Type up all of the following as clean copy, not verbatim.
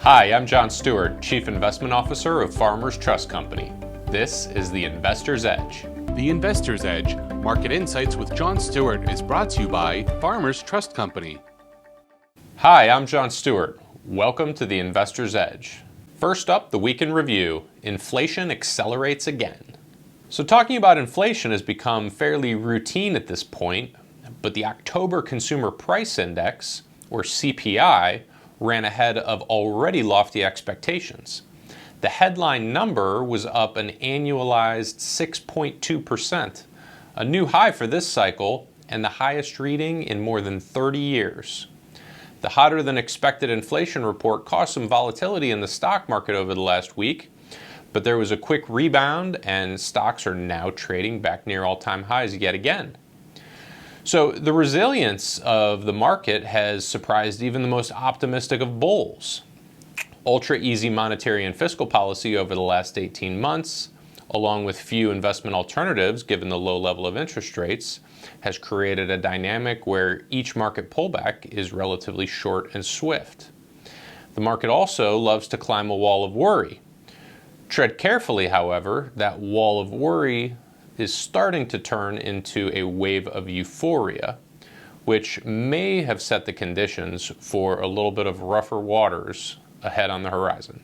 Hi, I'm John Stewart, Chief Investment Officer of Farmers Trust Company. This is the Investor's Edge. The Investor's Edge, Market Insights with John Stewart, is brought to you by Farmers Trust Company. Hi, I'm John Stewart. Welcome to the Investor's Edge. First up, the week in review. Inflation accelerates again. So talking about inflation has become fairly routine at this point, but the October Consumer Price Index, or CPI, ran ahead of already lofty expectations. The headline number was up an annualized 6.2%, a new high for this cycle and the highest reading in more than 30 years. The hotter than expected inflation report caused some volatility in the stock market over the last week, but there was a quick rebound and stocks are now trading back near all-time highs yet again. So the resilience of the market has surprised even the most optimistic of bulls. Ultra-easy monetary and fiscal policy over the last 18 months, along with few investment alternatives given the low level of interest rates, has created a dynamic where each market pullback is relatively short and swift. The market also loves to climb a wall of worry. Tread carefully, however, that wall of worry is starting to turn into a wave of euphoria, which may have set the conditions for a little bit of rougher waters ahead on the horizon.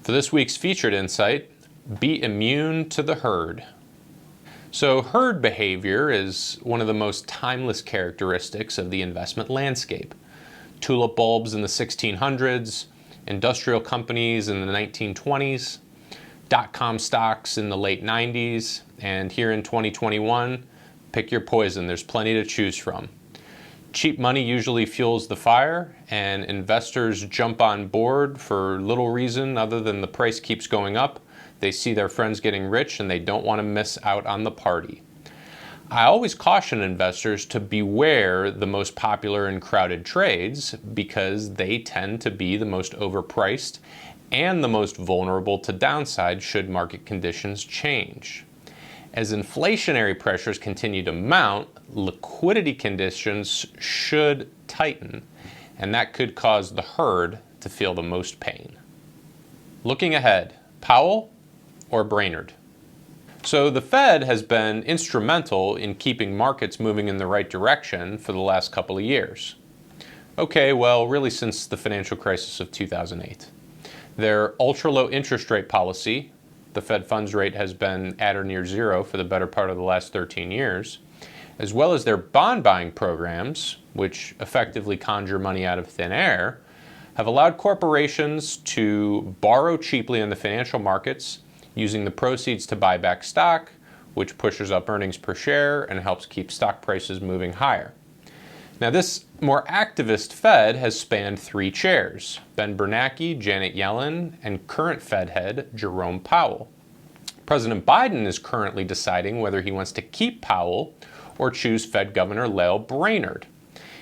For this week's featured insight, be immune to the herd. So herd behavior is one of the most timeless characteristics of the investment landscape. Tulip bulbs in the 1600s, industrial companies in the 1920s, dot-com stocks in the late 90s, and here in 2021, pick your poison. There's plenty to choose from. Cheap money usually fuels the fire, and investors jump on board for little reason other than the price keeps going up. They see their friends getting rich and they don't want to miss out on the party. I always caution investors to beware the most popular and crowded trades because they tend to be the most overpriced and the most vulnerable to downside should market conditions change. As inflationary pressures continue to mount, liquidity conditions should tighten, and that could cause the herd to feel the most pain. Looking ahead, Powell or Brainard? So the Fed has been instrumental in keeping markets moving in the right direction for the last couple of years. Okay, well, really since the financial crisis of 2008. Their ultra-low interest rate policy, the Fed funds rate has been at or near zero for the better part of the last 13 years, as well as their bond buying programs, which effectively conjure money out of thin air, have allowed corporations to borrow cheaply in the financial markets, using the proceeds to buy back stock, which pushes up earnings per share and helps keep stock prices moving higher. Now, this more activist Fed has spanned three chairs: Ben Bernanke, Janet Yellen, and current Fed head Jerome Powell. President Biden is currently deciding whether he wants to keep Powell or choose Fed Governor Lael Brainard.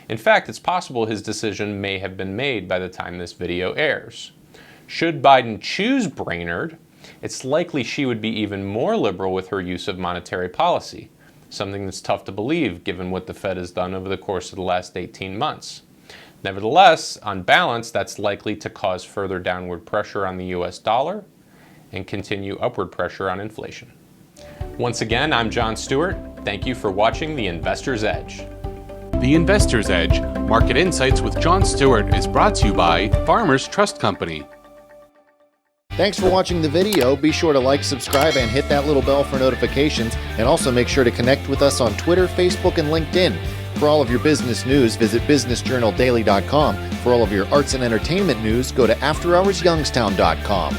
In fact, it's possible his decision may have been made by the time this video airs. Should Biden choose Brainard, it's likely she would be even more liberal with her use of monetary policy, something that's tough to believe given what the Fed has done over the course of the last 18 months. Nevertheless, on balance, that's likely to cause further downward pressure on the US dollar and continue upward pressure on inflation. Once again, I'm John Stewart. Thank you for watching The Investor's Edge. The Investor's Edge, Market Insights with John Stewart, is brought to you by Farmers Trust Company. Thanks for watching the video. Be sure to like, subscribe, and hit that little bell for notifications. And also make sure to connect with us on Twitter, Facebook, and LinkedIn. For all of your business news, visit businessjournaldaily.com. For all of your arts and entertainment news, go to afterhoursyoungstown.com.